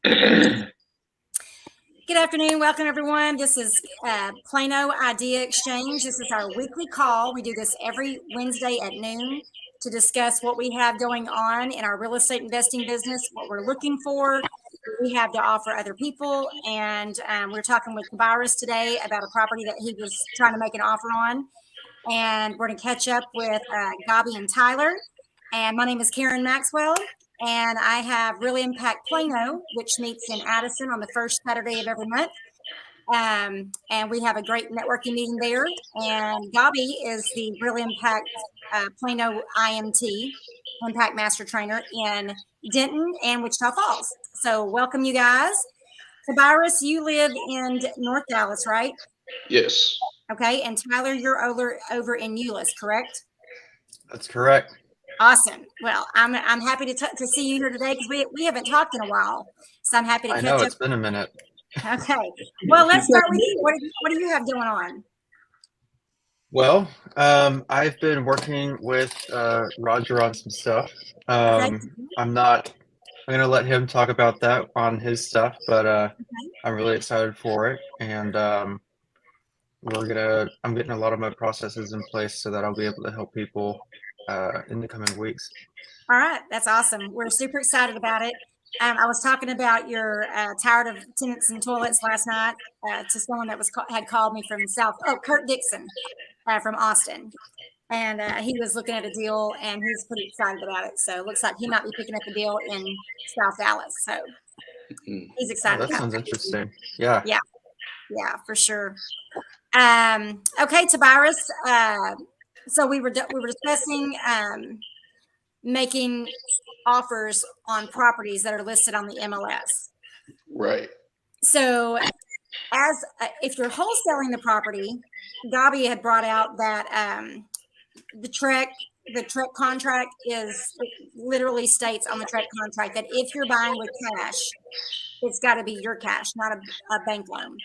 Good afternoon. Welcome, everyone. This is Plano Idea Exchange. This is our weekly call. We do this every Wednesday at noon to discuss what we have going on in our real estate investing business, what we're looking for, what we have to offer other people. And we're talking with Tobias today about a property that he was trying to make an offer on. And we're going to catch up with Gabi and Tyler. And my name is Karen Maxwell. And I have Real Impact Plano, which meets in Addison on the first Saturday of every month. And we have a great networking meeting there. And Gabi is the Real Impact Plano IMT, Impact Master Trainer in Denton and Wichita Falls. So welcome, you guys. Tobias, you live in North Dallas, right? Yes. Okay. And Tyler, you're over in Euless, correct? That's correct. Awesome. Well, I'm happy to see you here today because we haven't talked in a while. So I'm happy to catch up. I know, it's been a minute. Okay. Well, let's start with you. What do you have going on? Well, I've been working with Roger on some stuff. Okay. I'm going to let him talk about that on his stuff, but I'm really excited for it. And I'm getting a lot of my processes in place so that I'll be able to help people in the coming weeks. All right. That's awesome. We're super excited about it. I was talking about your tired of tenants and toilets last night to someone that had called me from Kurt Dixon from Austin. And he was looking at a deal and he's pretty excited about it. So it looks like he might be picking up a deal in South Dallas. So he's excited about it. That sounds interesting. Yeah. Yeah. Yeah, for sure. Okay, Tobias. So we were discussing making offers on properties that are listed on the MLS. Right. So if you're wholesaling the property, Gabi had brought out that the Trek contract literally states on the Trek contract that if you're buying with cash, it's got to be your cash, not a bank loan.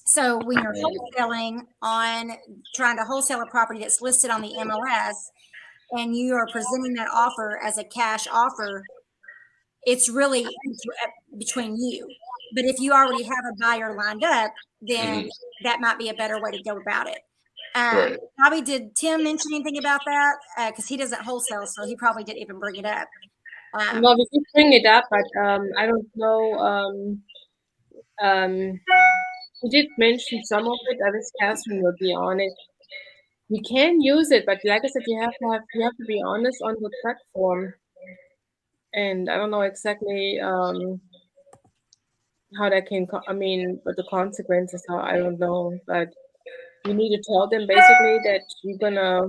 So when you're wholesaling on trying to wholesale a property that's listed on the MLS and you are presenting that offer as a cash offer, it's really between you. But if you already have a buyer lined up, then that might be a better way to go about it. Right. Bobby, did Tim mention anything about that? Because he doesn't wholesale, so he probably didn't even bring it up. No, we did bring it up, but I don't know. He did mention some of it. I guess Catherine will be on it. You can use it, but like I said, you have to be honest on the platform. And I don't know exactly how that can. But the consequences are, I don't know. But you need to tell them basically that you're gonna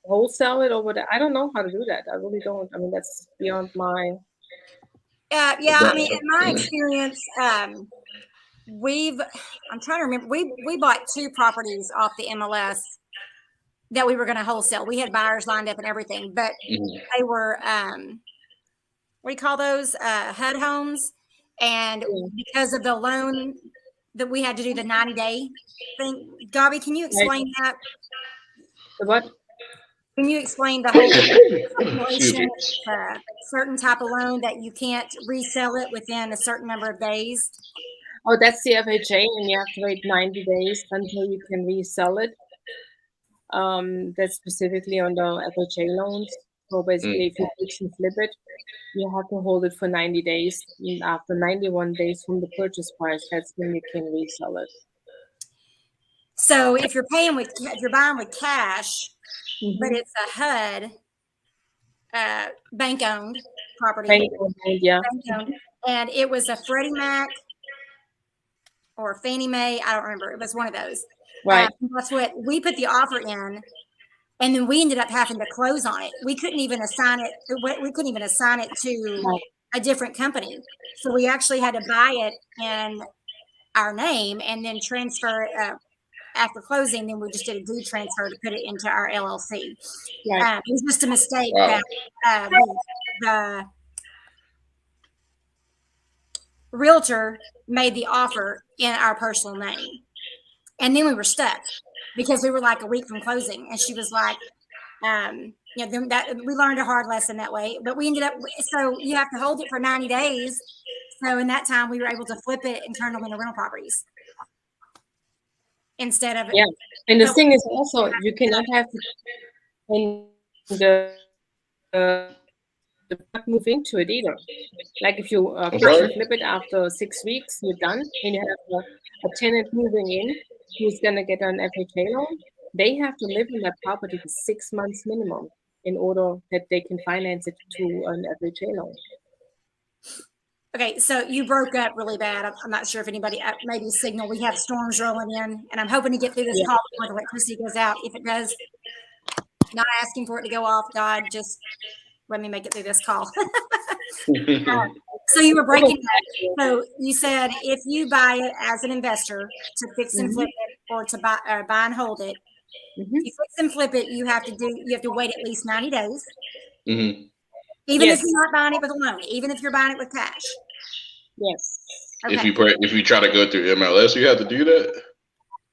wholesale it or whatever. I don't know how to do that. I really don't. I mean, that's beyond my. Yeah, I mean, in my experience, I'm trying to remember. We bought 2 properties off the MLS that we were going to wholesale. We had buyers lined up and everything, but they were what do you call those? HUD homes, and because of the loan that we had to do the 90-day thing. Gabi, can you explain that? The what? Can you explain the whole situation? Certain type of loan that you can't resell it within a certain number of days. Oh, that's the FHA, and you have to wait 90 days until you can resell it. That's specifically on the FHA loans. So basically, if you fix and flip it, you have to hold it for 90 days. And after 91 days from the purchase price, that's when you can resell it. So if you're buying with cash, but it's a HUD bank-owned property. Bank-owned, yeah. Bank-owned, and it was a Freddie Mac or Fannie Mae. I don't remember. It was one of those. Right. That's what we put the offer in, and then we ended up having to close on it. We couldn't even assign it. We couldn't even assign it to a different company. So we actually had to buy it in our name and then transfer it. After closing, then we just did a deed transfer to put it into our LLC. Right. It was just a mistake that the realtor made the offer in our personal name. And then we were stuck because we were like a week from closing. And she was like, you know, that we learned a hard lesson that way, but we ended up, so you have to hold it for 90 days. So in that time, we were able to flip it and turn them into rental properties instead of. Yeah. And the So- thing is also, you cannot have and the move into it either. Like if you fix sorry? and flip it after 6 weeks, you're done, and you have a tenant moving in who's gonna get an FHA loan. They have to live in that property for 6 months minimum in order that they can finance it to an FHA loan. Okay, so you broke up really bad. I'm not sure if anybody, maybe signal. We have storms rolling in, and I'm hoping to get through this Yeah. call before the electricity goes out. If it does, not asking for it to go off, God, just let me make it through this call. So you were breaking that. So you said if you buy it as an investor to fix and flip it, or to buy and hold it, Mhm. you fix and flip it, you have to wait at least 90 days. Mhm. Even if Yes. you're not buying it with a loan, even if you're buying it with cash. Yes. Okay. If you try to go through MLS, you have to do that.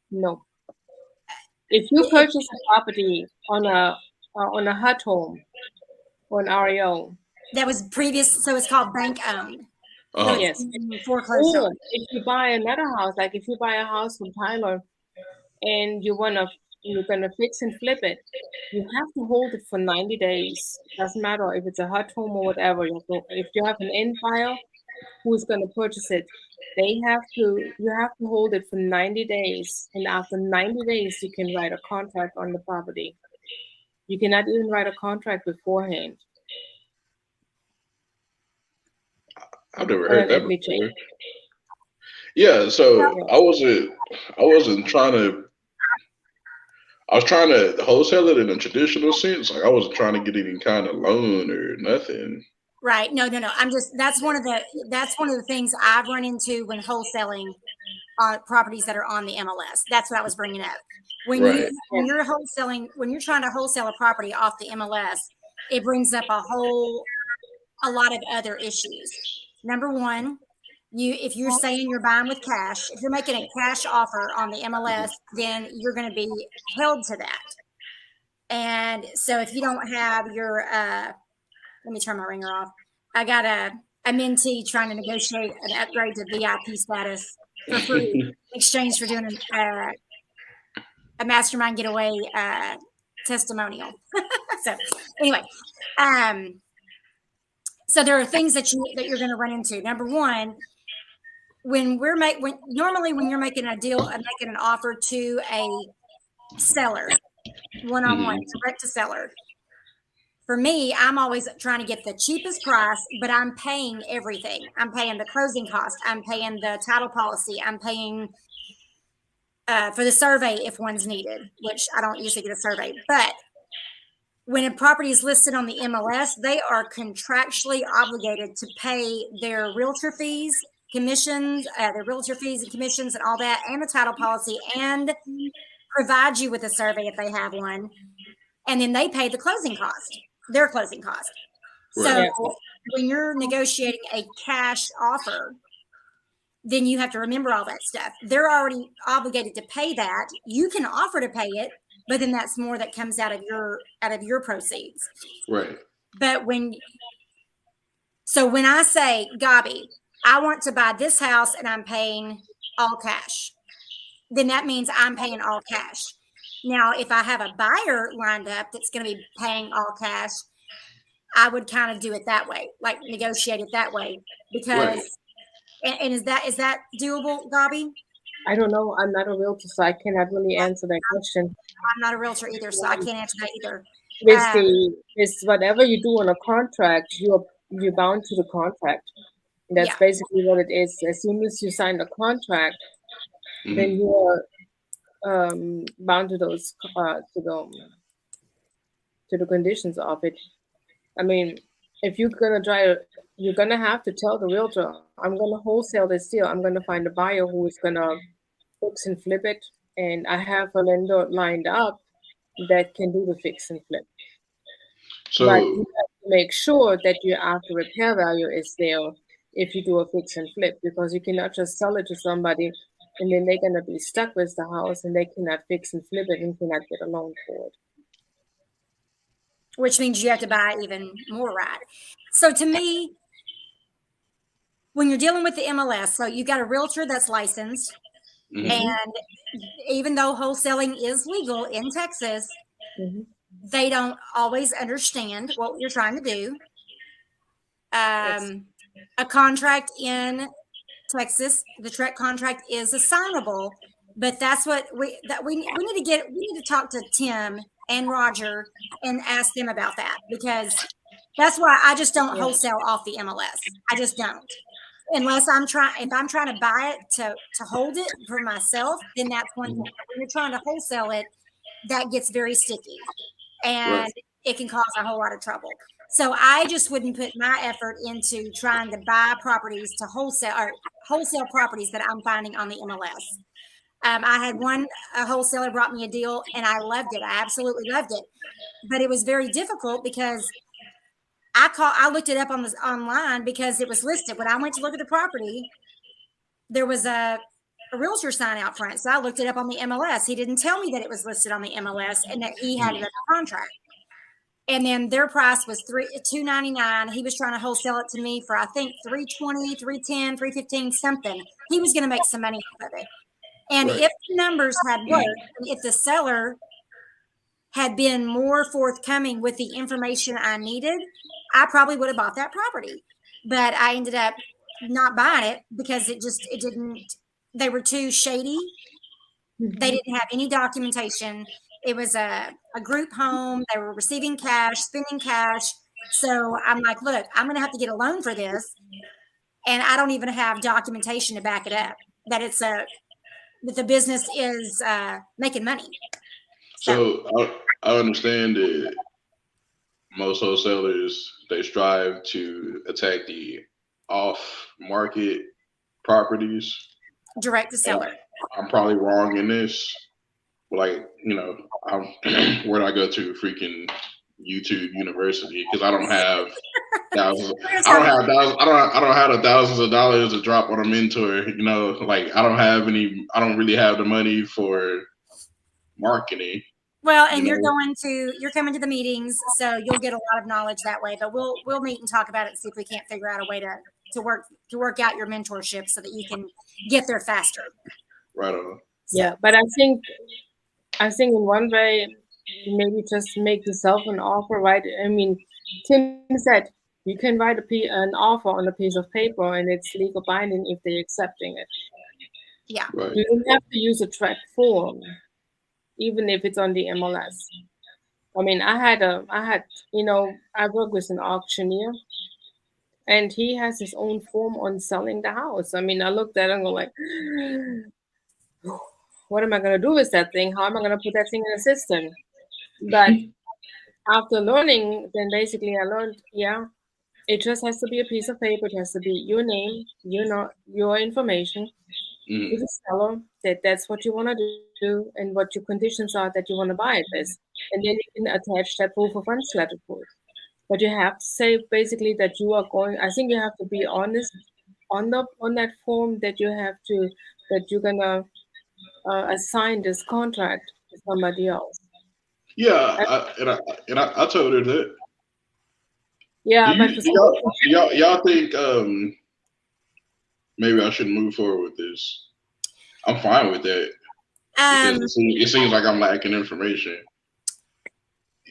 No. If you purchase a property on a HUD home or an REO, That was previous, so it's called bank owned. So Uh-huh. yes. it's foreclosed Or on. if you buy another house, like if you buy a house from Tyler and you're gonna fix and flip it, you have to hold it for 90 days. Doesn't matter if it's a HUD home or whatever. If you have an end buyer who's gonna purchase it, you have to hold it for 90 days. And after 90 days, you can write a contract on the property. You cannot even write a contract beforehand. I've never on heard an that FHA. before. Yeah, so I wasn't trying to. I was trying to wholesale it in a traditional sense. Like I wasn't trying to get any kind of loan or nothing. Right. No. That's one of the things I've run into when wholesaling properties that are on the MLS. That's what I was bringing up. When Right. you're wholesaling, when you're trying to wholesale a property off the MLS, it brings up a lot of other issues. Number one, if you're saying you're buying with cash, if you're making a cash offer on the MLS, then you're going to be held to that. And so if you don't have your, let me turn my ringer off. I got a mentee trying to negotiate an upgrade to VIP status for free in exchange for doing a mastermind getaway testimonial. So anyway, so there are things that you're going to run into. Number one, when you're making a deal, making an offer to a seller, one-on-one, direct to seller. For me, I'm always trying to get the cheapest price, but I'm paying everything. I'm paying the closing cost. I'm paying the title policy. I'm paying for the survey if one's needed, which I don't usually get a survey. But when a property is listed on the MLS, they are contractually obligated to pay their realtor fees, commissions, their realtor fees and commissions and all that, and the title policy, and provide you with a survey if they have one. And then they pay the closing cost, their closing cost. So when you're negotiating a cash offer, then you have to remember all that stuff. They're already obligated to pay that. You can offer to pay it, but then that's more that comes out of your proceeds. Right. But when I say, Gabi, I want to buy this house and I'm paying all cash, then that means I'm paying all cash. Now, if I have a buyer lined up that's going to be paying all cash, I would kind of do it that way, like negotiate it that way, because, and is that doable, Gabi? I don't know. I'm not a realtor, so I cannot really answer that question. I'm not a realtor either, so I can't answer that either. With whatever you do on a contract, you're bound to the contract. That's basically what it is. As soon as you sign a contract, then you're bound to those to the conditions of it. I mean, if you're gonna have to tell the realtor, I'm gonna wholesale this deal. I'm gonna find a buyer who is gonna fix and flip it, and I have a lender lined up that can do the fix and flip. So, but you have to make sure that your after repair value is there if you do a fix and flip, because you cannot just sell it to somebody and then they're gonna be stuck with the house and they cannot fix and flip it and cannot get a loan for it. which means you have to buy even more right. So to me, when you're dealing with the MLS, so you've got a realtor that's licensed, Mhm. and even though wholesaling is legal in Texas, Mhm. they don't always understand what you're trying to do. Yes. A contract in Texas, the Trek contract is assignable, but that's what we need to talk to Tim and Roger and ask them about that, because that's why I just don't Yeah. wholesale off the MLS. I just don't. Unless if I'm trying to buy it to hold it for myself, then that's one thing. But when you're trying to wholesale it, that gets very sticky, and Right. it can cause a whole lot of trouble. So I just wouldn't put my effort into trying to buy properties to wholesale properties that I'm finding on the MLS. I had a wholesaler brought me a deal, and I loved it. I absolutely loved it, but it was very difficult because I looked it up online because it was listed. When I went to look at the property, there was a realtor sign out front. So I looked it up on the MLS. He didn't tell me that it was listed on the MLS and that he had it under contract. And then their price was $299. He was trying to wholesale it to me for, I think, $320, $310, $315, something. He was going to make some money off of it. And Right. if the numbers had worked, and if the seller had been more forthcoming with the information I needed, I probably would have bought that property. But I ended up not buying it because it didn't, they were too shady. They didn't have any documentation. It was a group home. They were receiving cash, spending cash. So I'm like, look, I'm going to have to get a loan for this. And I don't even have documentation to back it up that that the business is making money. So I understand that most wholesalers, they strive to attack the off-market properties. Direct to seller. I'm probably wrong in this. Like, where do I go to? Freaking YouTube University, because I don't have thousands. I don't have the thousands of dollars to drop on a mentor. Like I don't really have the money for marketing. Well, and you're coming to the meetings, so you'll get a lot of knowledge that way. But we'll meet and talk about it and see if we can't figure out a way to work out your mentorship so that you can get there faster. Right on. Yeah, but I think in one way, maybe just make yourself an offer, right? I mean, Tim said you can write an offer on a piece of paper and it's legal binding if they're accepting it. Yeah. Right. You don't have to use a track form, even if it's on the MLS. I mean, I work with an auctioneer, and he has his own form on selling the house. I mean, I looked at it and go like, what am I going to do with that thing? How am I going to put that thing in the system? But after learning, then basically I learned, it just has to be a piece of paper. It has to be your name, your information to the seller, that's what you want to do and what your conditions are that you want to buy it with. And then you can attach that proof of funds letter to it. But you have to say basically that you are I think you have to be honest on that form that you're gonna assign this contract to somebody else. Yeah, I told her that. Yeah, do y'all think maybe I should move forward with this? I'm fine with that because it seems like I'm lacking information.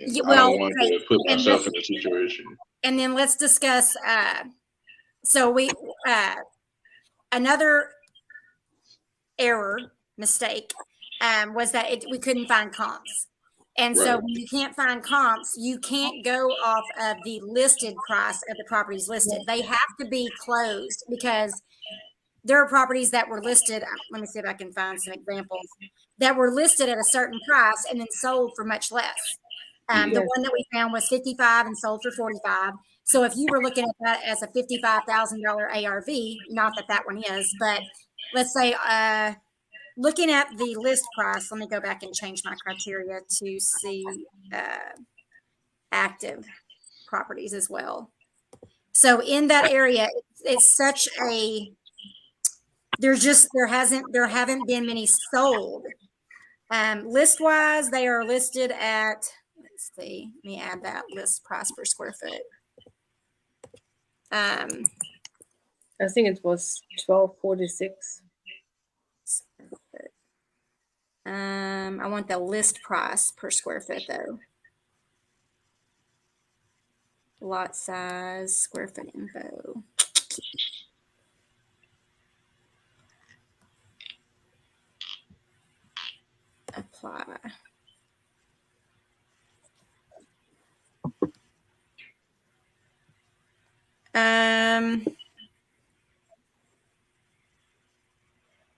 I don't want to put myself in a situation. And then let's discuss. So another mistake was that we couldn't find comps. And so when you can't find comps, you can't go off of the listed price of the properties listed. They have to be closed because there are properties that were listed. Let me see if I can find some examples that were listed at a certain price and then sold for much less. The one that we found was 55 and sold for 45. So if you were looking at that as a $55,000 ARV, not that one is, but let's say looking at the list price, let me go back and change my criteria to see active properties as well. So in that area, it's such a there haven't been many sold. List wise, they are listed at, let's let's see, let me add that list price per square foot. I think it was 1246. I want the list price per square foot though. Lot size, square foot info. Apply.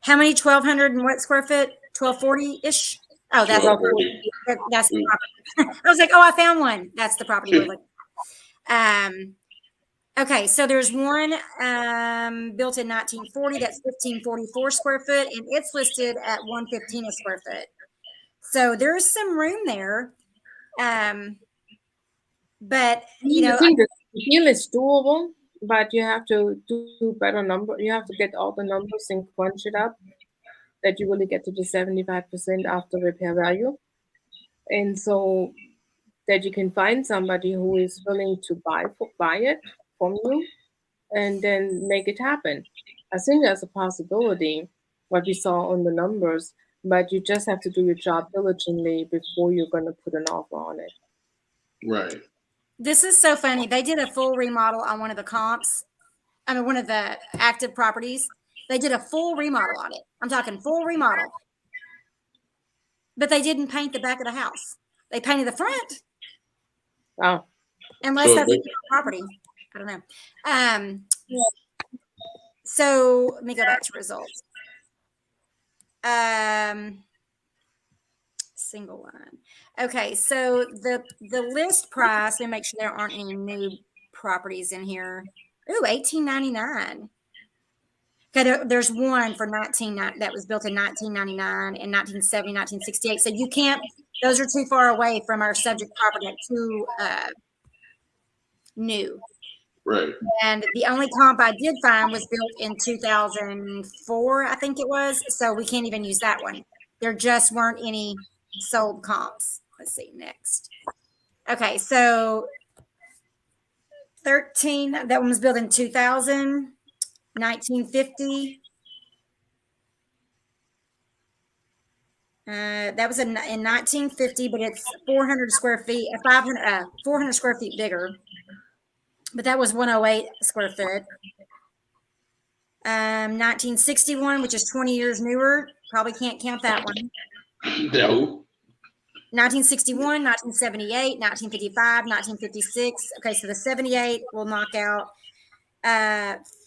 How many 1,200 and what square foot? 1,240-ish? Oh, that's 1240. that's the property. I was like, oh, I found one. That's the property we're looking at. Okay, so there's one built in 1940 that's 1,544 square foot, and it's listed at 115 a square foot. So there's some room there. But you know, I think the deal is doable, but you have to do better number. You have to get all the numbers and crunch it up that you really get to the 75% after repair value. And so that you can find somebody who is willing to buy it from you and then make it happen. I think that's a possibility, what we saw on the numbers, but you just have to do your job diligently before you're going to put an offer on it. Right. This is so funny. They did a full remodel on one of the comps. I mean, one of the active properties. They did a full remodel on it. I'm talking full remodel. But they didn't paint the back of the house. They painted the front. Wow. Unless So that's they- a property. I don't know. So let me go back to results. Single line. Okay, so the list price, let me make sure there aren't any new properties in here. Ooh, $18.99. Okay, there's one for that was built in 1999 and 1970, 1968. So you can't; those are too far away from our subject property, too new. Right. And the only comp I did find was built in 2004, I think it was. So we can't even use that one. There just weren't any sold comps. Let's see next. Okay, so 13. That one was built in 2000. 1950. That was in 1950, but it's 400 square feet, 400 square feet bigger. But that was 108 square foot. 1961, which is 20 years newer. Probably can't count that one. No. 1961, 1978, 1955, 1956. Okay, so the 78 will knock out.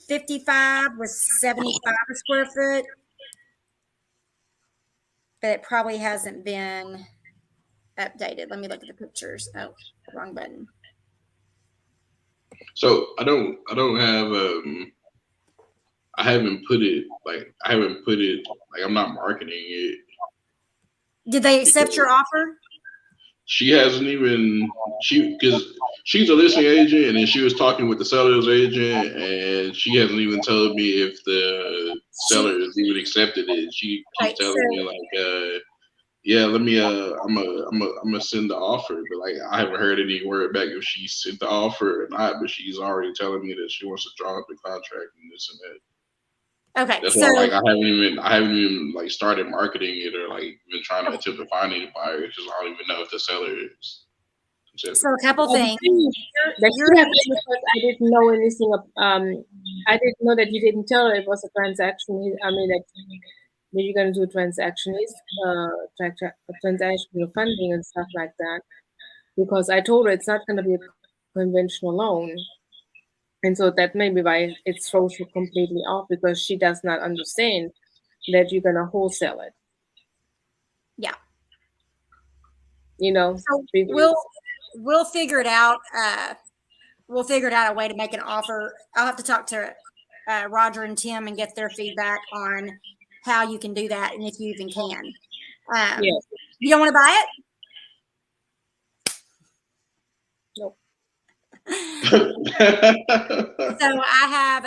55 was 75 a square foot. But it probably hasn't been updated. Let me look at the pictures. Oh, wrong button. So I don't have I haven't put it like I'm not marketing it. Did they accept your offer? She hasn't even because she's a listing agent and then she was talking with the seller's agent and she hasn't even told me if the seller has even accepted it. She keeps telling me like yeah, let me I'm gonna send the offer, but like I haven't heard any word back if she sent the offer or not, but she's already telling me that she wants to draw up the contract and this and that. Okay, That's so why like I haven't even like started marketing it or like been trying to attempt to find any buyers because I don't even know if the seller is. So a couple things. Because I didn't know anything. I didn't know that you didn't tell her it was a transaction. I mean, that you're going to do transactional funding and stuff like that. Because I told her it's not going to be a conventional loan. And so that may be why it throws her completely off because she does not understand that you're going to wholesale it. Yeah. You know, so we'll figure it out. We'll figure it out a way to make an offer. I'll have to talk to Roger and Tim and get their feedback on how you can do that and if you even can. Yes. You don't want to buy it? Nope. So I have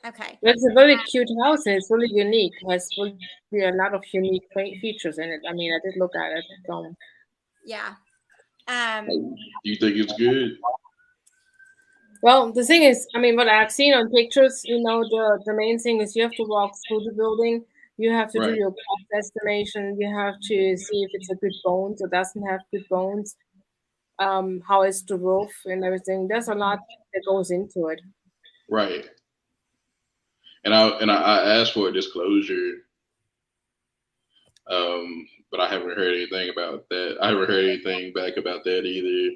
Okay. It's a very cute house and it's really unique. It has really a lot of unique features in it. I mean, I did look at it. Yeah. Do you think it's good? Well, the thing is, I mean, what I've seen on pictures, the main thing is you have to walk through the building. You have to do Right. your cost estimation. You have to see if it's a good bones or doesn't have good bones. How is the roof and everything. There's a lot that goes into it. Right. And I asked for a disclosure, but I haven't heard anything about that. I haven't heard anything back about that either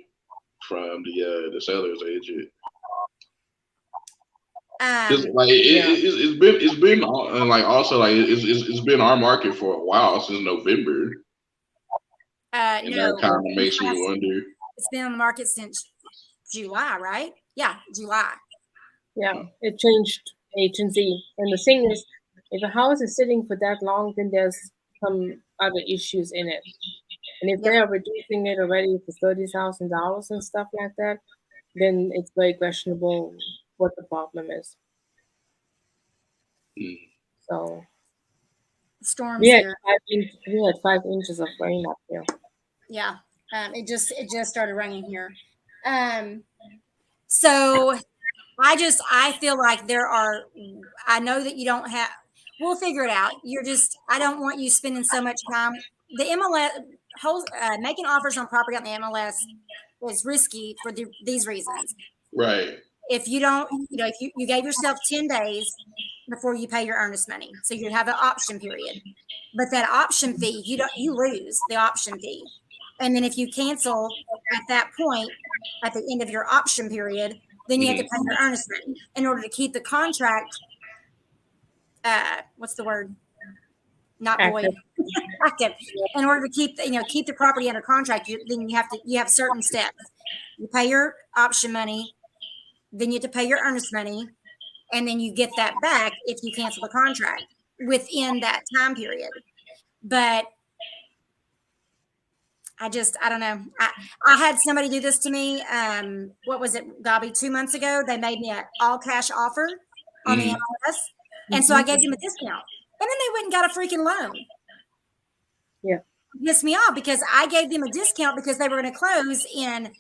from the seller's agent. Just like it's been and like also like it's been our market for a while, since November, and no, that kind of makes me wonder. it's been on the market since July, right? Yeah, July. Yeah, it changed agency. And the thing is, if a house is sitting for that long, then there's some other issues in it. And if they are reducing it already for $30,000 and stuff like that, then it's very questionable what the problem is. So storms we had here. 5 inches of rain up here. Yeah, it just started raining here. So I feel like I know that you don't have. We'll figure it out. I don't want you spending so much time. The MLS making offers on property on the MLS is risky for these reasons. Right. If you don't, if you gave yourself 10 days before you pay your earnest money, so you have an option period, but that option fee, you lose the option fee. And then if you cancel at that point, at the end of your option period, then you have to pay your earnest money in order to keep the contract. What's the word? Not void. Active. In order to keep the property under contract, then you have certain steps. You pay your option money, then you have to pay your earnest money, and then you get that back if you cancel the contract within that time period. But I don't know. I had somebody do this to me. What was it, Gabby? 2 months ago, they made me an all cash offer on the MLS. And so I gave them a discount. And then they went and got a freaking loan. Yeah. It pissed me off because I gave them a discount because they were going to close in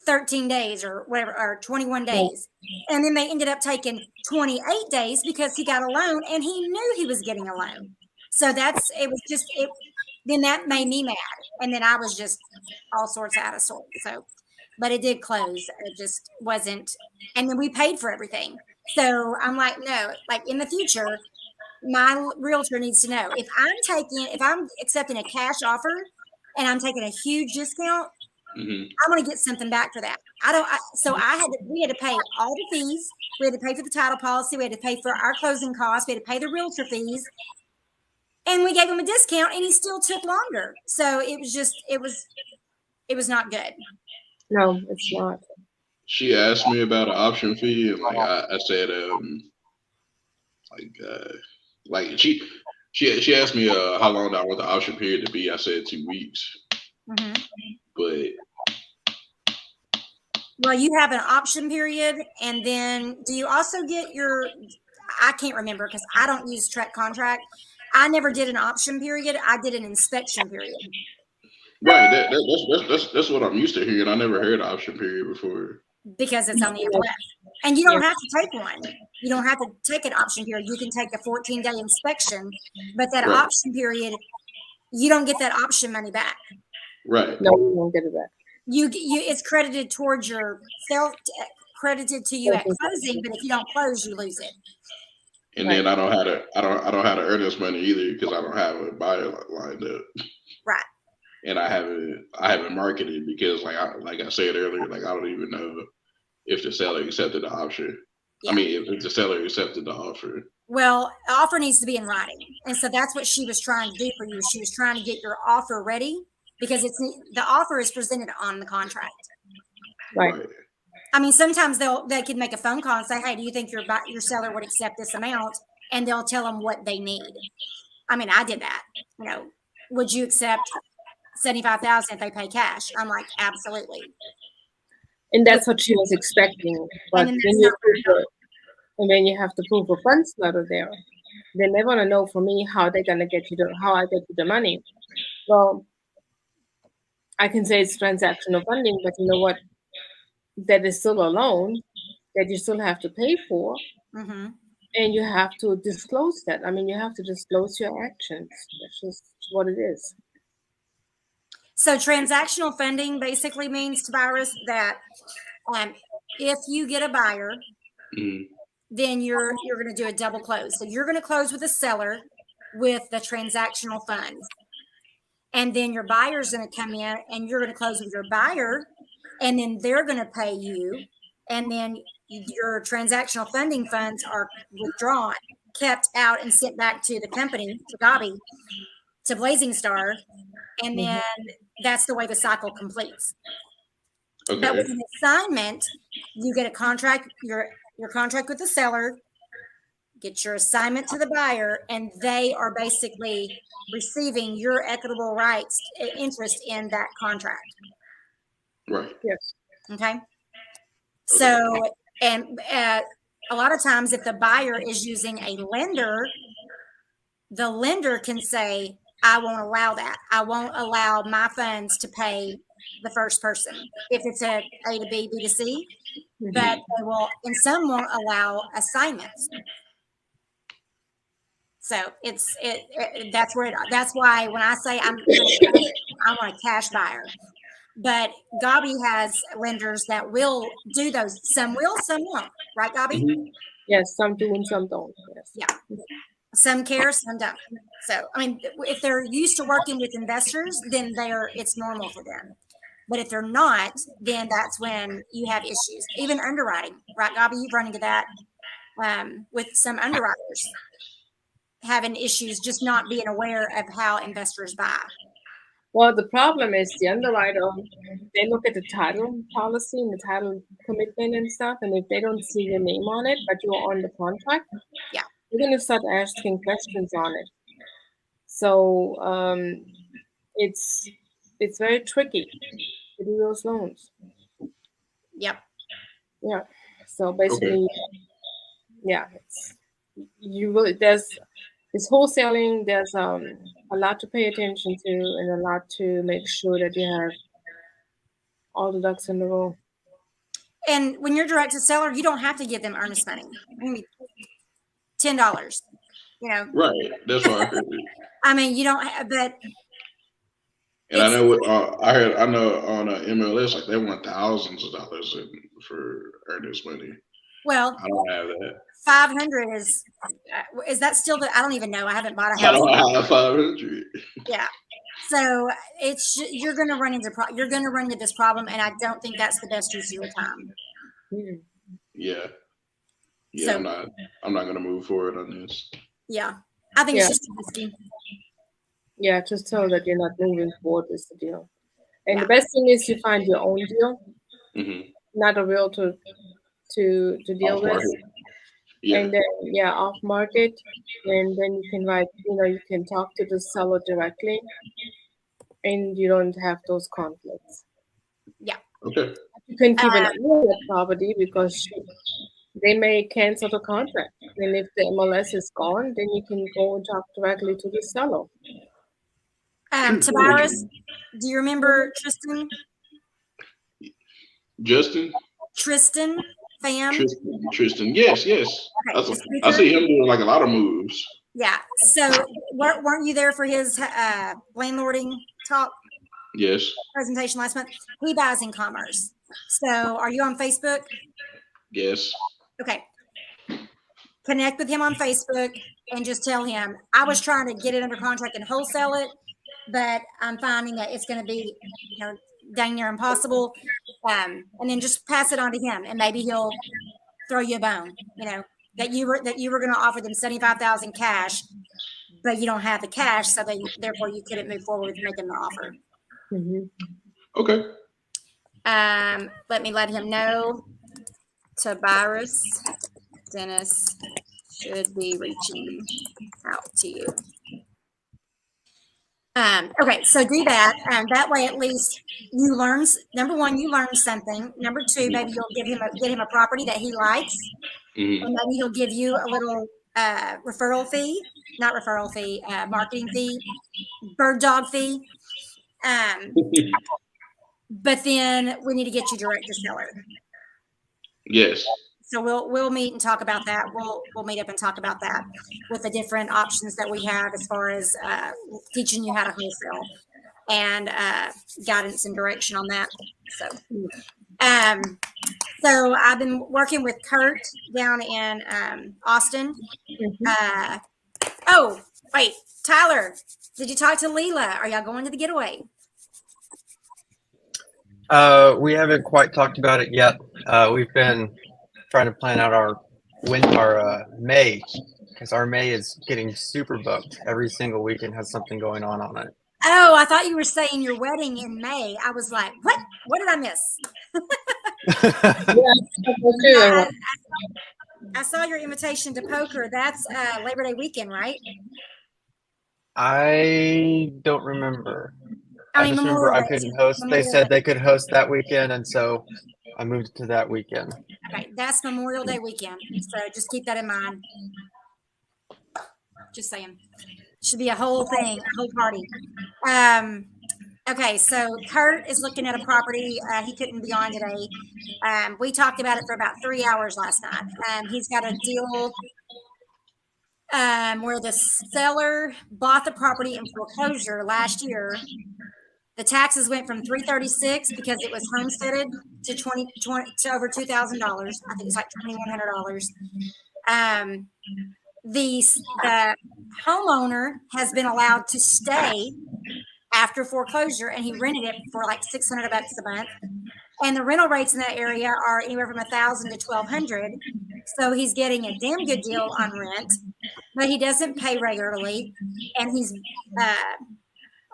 13 days or whatever, or 21 days. And then they ended up taking 28 days because he got a loan and he knew he was getting a loan. So then that made me mad. And then I was just all sorts out of sorts. So, but it did close. It just wasn't. And then we paid for everything. So I'm like, no, like in the future, my realtor needs to know if I'm accepting a cash offer and I'm taking a huge discount, I'm going to get something back for that. We had to pay all the fees. We had to pay for the title policy. We had to pay for our closing costs. We had to pay the realtor fees. And we gave him a discount and he still took longer. So it was not good. No, it's not. She asked me about an option fee, and like I said, she asked me how long I want the option period to be. I said 2 weeks. But well, you have an option period, and then do you also get I can't remember because I don't use Trek Contract. I never did an option period. I did an inspection period. Right, that's what I'm used to hearing. I never heard option period before. Because it's on the MLS. And you don't have to take one. You don't have to take an option period. You can take a 14-day inspection, but that option period, you don't get that option money back. Right. No, you won't get it back. It's credited towards your credited to you at closing, but if you don't close, you lose it. And then I don't have to earn this money either because I don't have a buyer lined up. Right. And I haven't marketed because like I said earlier, like I don't even know if the seller accepted the option. Yeah. I mean, if the seller accepted the offer. Well, the offer needs to be in writing, and so that's what she was trying to do for you. She was trying to get your offer ready because the offer is presented on the contract. Right. I mean, sometimes they could make a phone call and say, "Hey, do you think your seller would accept this amount?" And they'll tell them what they need. I mean, I did that. Would you accept $75,000 if they pay cash? I'm like, absolutely. And that's what she was expecting. But And then you have the proof of funds letter there. Then they want to know from me how they're gonna get you how I get you the money. Well, I can say it's transactional funding, but you know what? That is still a loan that you still have to pay for, Mm-hmm. and you have to disclose that. I mean, you have to disclose your actions. That's just what it is. So transactional funding basically means, Tavares, that if you get a buyer, then you're going to do a double close. So you're going to close with the seller with the transactional funds. And then your buyer's going to come in and you're going to close with your buyer, and then they're going to pay you. And then your transactional funding funds are withdrawn, kept out, and sent back to the company, to Gabi, to Blazing Star. And then that's the way the cycle completes. Okay. But with an assignment, you get a contract, your contract with the seller, get your assignment to the buyer, and they are basically receiving your equitable rights, interest in that contract. Right. Yes. Okay. So, and a lot of times if the buyer is using a lender, the lender can say, I won't allow that. I won't allow my funds to pay the first person if it's a to B, B to C, but they will, and some won't allow assignments. So that's why when I say I want a cash buyer, but Gabi has lenders that will do those. Some will, some won't. Right, Gabi? Yes, some do and some don't. Yes. Yeah. Some care, some don't. So, I mean, if they're used to working with investors, then it's normal for them. But if they're not, then that's when you have issues. Even underwriting, right, Gabi? You've run into that with some underwriters having issues, just not being aware of how investors buy. Well, the problem is the underwriter, they look at the title policy and the title commitment and stuff, and if they don't see your name on it, but you're on the contract, yeah, you're going to start asking questions on it. So it's very tricky to do those loans. Yep. Yeah. So basically, yeah, there's this wholesaling. There's a lot to pay attention to and a lot to make sure that you have all the ducks in a row. And when you're direct to seller, you don't have to give them earnest money. $10. You know. Right. That's what I heard. I mean, you don't. But. And I know what I know on MLS, like they want thousands of dollars for earnest money. Well, I don't have that. 500 is that still I don't even know. I haven't bought a house. I don't have 500. Yeah. So you're going to run into this problem, and I don't think that's the best use of your time. Yeah. Yeah. So, I'm not going to move forward on this. Yeah. I think it's just too risky. Yeah, just tell that you're not moving forward is the deal. And the best thing is you find your own deal, not a realtor to deal with. Yeah. And then, off market. And then you can you can talk to the seller directly and you don't have those conflicts. Yeah. Okay. You can keep an eye on that property because they may cancel the contract. And if the MLS is gone, then you can go and talk directly to the seller. Tavares, do you remember Tristan? Justin? Tristan, fam? Tristan, yes. Okay, I see him doing like a lot of moves. Yeah. So weren't you there for his landlording talk? Yes. Presentation last month? He buys in commerce. So are you on Facebook? Yes. Okay. Connect with him on Facebook and just tell him, I was trying to get it under contract and wholesale it, but I'm finding that it's going to be, dang near impossible. And then just pass it on to him, and maybe he'll throw you a bone. That you were going to offer them $75,000 cash, but you don't have the cash, so therefore you couldn't move forward with making the offer. Okay. Let me let him know. Tavares Dennis should be reaching out to you. Okay, so do that. That way, at least you learn. Number one, you learn something. Number two, maybe you'll get him a property that he likes, Mhm. And maybe he'll give you a little marketing fee, bird dog fee. But then we need to get you direct to seller. Yes. So we'll meet and talk about that. We'll meet up and talk about that with the different options that we have as far as teaching you how to wholesale and guidance and direction on that. So I've been working with Kurt down in Austin. Oh, wait, Tyler, did you talk to Leela? Are y'all going to the getaway? We haven't quite talked about it yet. We've been trying to plan out our May, because our May is getting super booked. Every single weekend has something going on it. Oh, I thought you were saying your wedding in May. I was like, what? What did I miss? I saw your invitation to poker. That's Labor Day weekend, right? I don't remember. I just remember I couldn't host. They said they could host that weekend, and so I moved it to that weekend. Okay, that's Memorial Day weekend. So just keep that in mind. Just saying. Should be a whole thing, a whole party. Okay, so Kurt is looking at a property. He couldn't be on today. We talked about it for about 3 hours last night. He's got a deal where the seller bought the property in foreclosure last year. The taxes went from $336 because it was homesteaded to over $2,000. I think it's like $2,100. The homeowner has been allowed to stay after foreclosure, and he rented it for like $600 a month. And the rental rates in that area are anywhere from $1,000 to $1,200. So he's getting a damn good deal on rent, but he doesn't pay regularly, and he's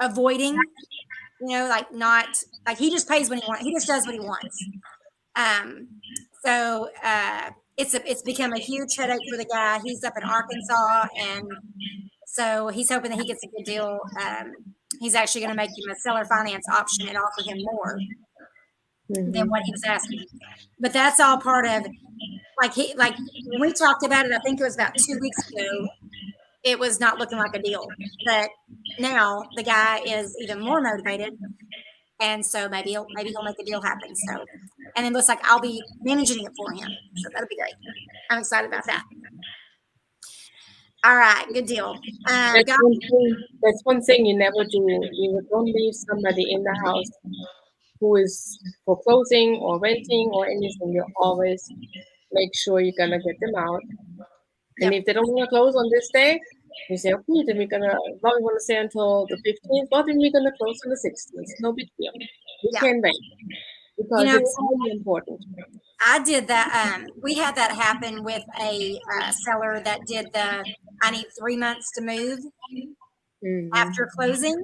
avoiding, he just pays when he wants. He just does what he wants. So it's become a huge headache for the guy. He's up in Arkansas, and so he's hoping that he gets a good deal. He's actually going to make him a seller finance option and offer him more than what he was asking. But that's all part of when we talked about it. I think it was about 2 weeks ago. It was not looking like a deal, but now the guy is even more motivated, and so maybe he'll make a deal happen. So, and it looks like I'll be managing it for him, so that'll be great. I'm excited about that. All right, good deal. That's one thing you never do. You don't leave somebody in the house who is foreclosing or renting or anything. You always make sure you're gonna get them out. And if they don't want to close on this day, you say, okay, then we want to stay until the 15th, but then we're gonna close on the 16th. No big deal. We can wait because it's really important. I did that. We had that happen with a seller that did I need 3 months to move after closing.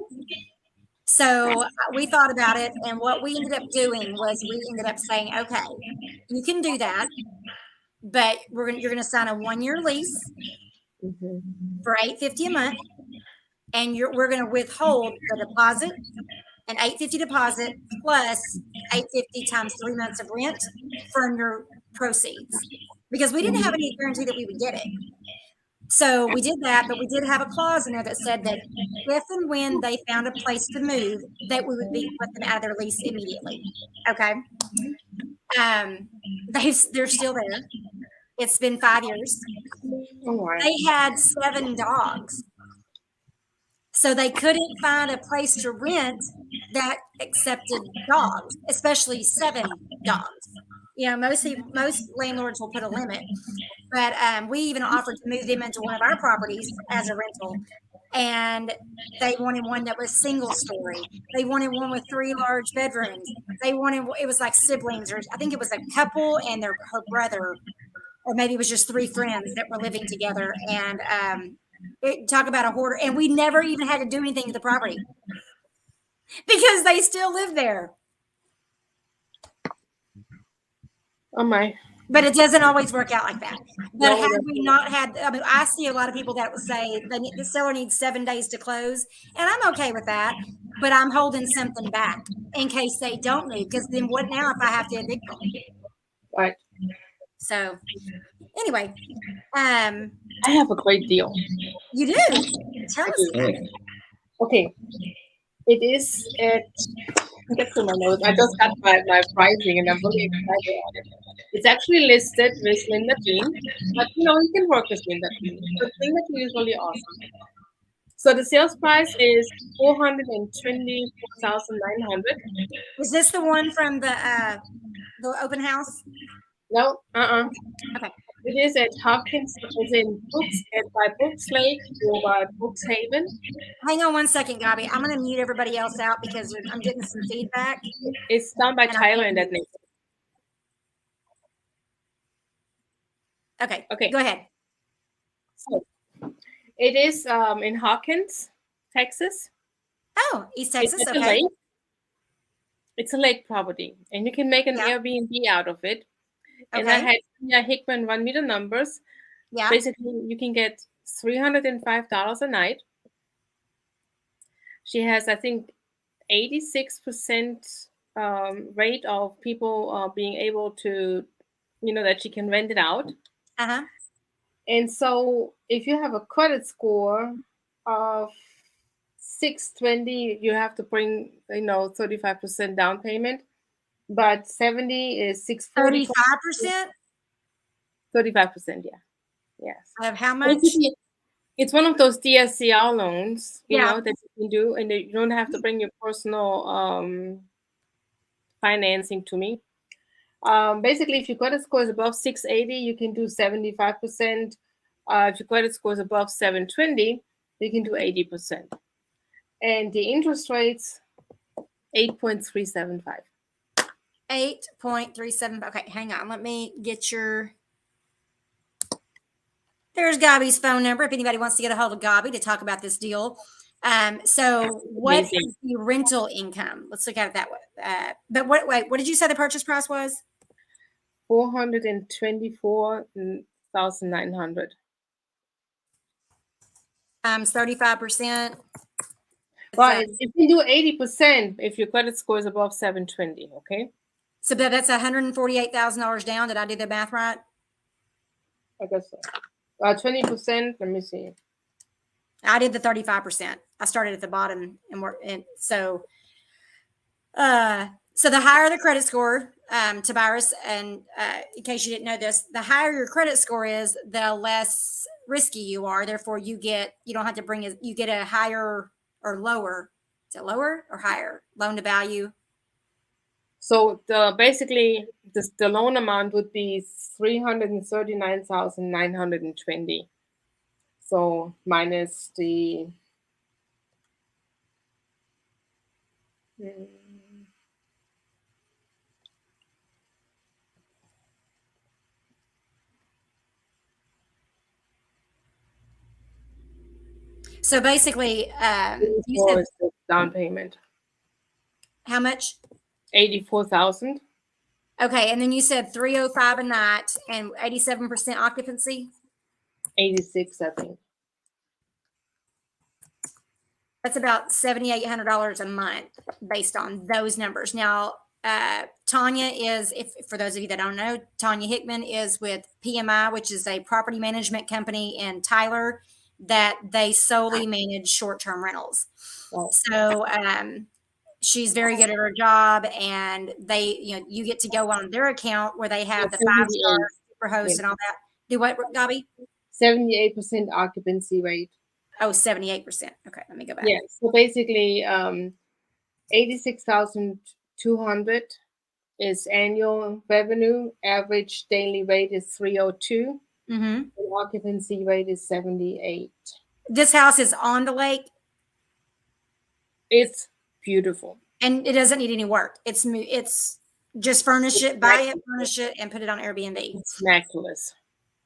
So we thought about it, and what we ended up doing was we ended up saying, okay, you can do that, but you're going to sign a 1-year lease for $850 a month, and we're going to withhold the deposit, an $850 deposit plus $850 times 3 months of rent from your proceeds, because we didn't have any guarantee that we would get it. So we did that, but we did have a clause in there that said that if and when they found a place to move, that we would be put them out of their lease immediately. Okay. They're still there. It's been 5 years. They had 7 dogs. So they couldn't find a place to rent that accepted dogs, especially 7 dogs. Most landlords will put a limit, but we even offered to move them into one of our properties as a rental, and they wanted one that was single story. They wanted one with 3 large bedrooms. It was like siblings, or I think it was a couple and her brother, or maybe it was just 3 friends that were living together. And talk about a hoarder. And we never even had to do anything to the property because they still live there. Oh my. But it doesn't always work out like that. But had we not had, I see a lot of people that will say the seller needs 7 days to close, and I'm okay with that, but I'm holding something back in case they don't move, because then what now if I have to evict them? Right. So Anyway, I have a great deal. you do. Tell us about it. Okay, it is at, get to my notes. I just got my pricing and I'm really excited on it. It's actually listed with Linda Jean, but you can work with Linda Jean. But Linda Jean is really awesome. So the sales price is 424,900. Is this the one from the open house? No, Okay. It is at Hopkins, it's in Brooks, by Brooks Lake or by Brooks Haven. Hang on one second, Gabi. I'm going to mute everybody else out because I'm getting some feedback. It's down by And I Tyler can't in that hear neighborhood. Okay. Okay. Go ahead. So it is in Hawkins, Texas. Oh, East Texas. It's at Okay. a lake. It's a lake property, and you can make an Yeah. Airbnb out of it. And I Okay. had Sonia Hickman run me the numbers. Yeah. Basically, you can get $305 a night. She has, I think, 86% rate of people being able to, that she can rent it out. Uh-huh. And so if you have a credit score of 620, you have to bring, 35% down payment. But 70 is 640. 35%? 35%, yeah. Yes. Of how much? Basically, it's one of those DSCR loans, Yeah. that you can do, and you don't have to bring your personal financing to me. Basically, if your credit score is above 680, you can do 75%. If your credit score is above 720, you can do 80%. And the interest rates, 8.375. 8.37. Okay, hang on. Let me get your. There's Gabi's phone number if anybody wants to get a hold of Gabi to talk about this deal. So what Amazing. is the rental income? Let's look at it that way. But what did you say the purchase price was? 424,900. 35%. But if you do 80%, if your credit score is above 720, okay? So that's $148,000 down. Did I do the math right? I guess so. 20%, let me see. I did the 35%. I started at the bottom and so the higher the credit score, Tobias, and in case you didn't know this, the higher your credit score is, the less risky you are. Therefore, you don't have to you get a higher or lower. Is it lower or higher loan to value? So basically the loan amount would be 339,920. So minus the So basically, you said is the down payment. how much? 84,000. Okay, and then you said 305 a night and 87% occupancy. 86, I think. That's about $7,800 a month based on those numbers. Now, Tanya is, for those of you that don't know, Tanya Hickman is with PMI, which is a property management company in Tyler that they solely manage short-term rentals. Right. So she's very good at her job, and you get to go on their account where they have the 5-star super host and all that. Do what, Gabi? 78% occupancy rate. Oh, 78%. Okay, let me go back. Yeah, so basically 86,200 is annual revenue. Average daily rate is 302. Mm-hmm. The occupancy rate is 78. This house is on the lake. It's beautiful. And it doesn't need any work. It's just furnish it, buy it, furnish it, and put it on Airbnb. It's immaculate.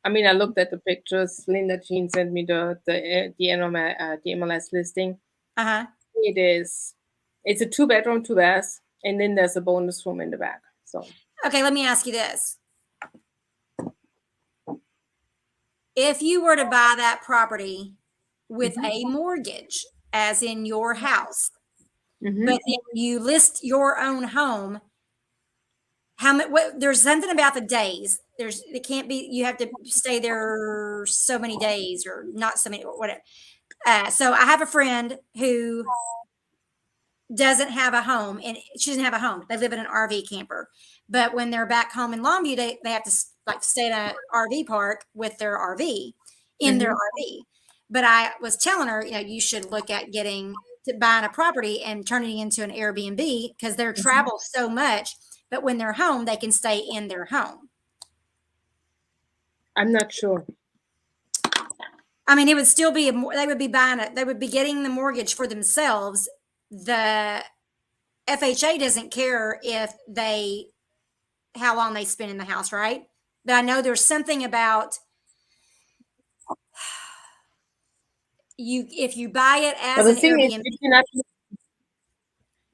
I mean, I looked at the pictures. Linda Jean sent me the MLS listing. Uh-huh. It's a 2-bedroom, 2-bath, and then there's a bonus room in the back. So okay, let me ask you this. If you were to buy that property with a mortgage, as in your house, but then you list your own home, there's something about the days. it can't be, you have to stay there so many days or not so many, or whatever. So I have a friend who doesn't have a home, and she doesn't have a home. They live in an RV camper, but when they're back home in Longview, they have to like stay in an RV park with their RV in their RV. But I was telling her, you should look at buying a property and turning it into an Airbnb because they're travel so much, but when they're home, they can stay in their home. I'm not sure. I mean, it would still be they would be buying it. They would be getting the mortgage for themselves. The FHA doesn't care how long they spend in the house, right? But I know there's something about if you buy it as an Airbnb.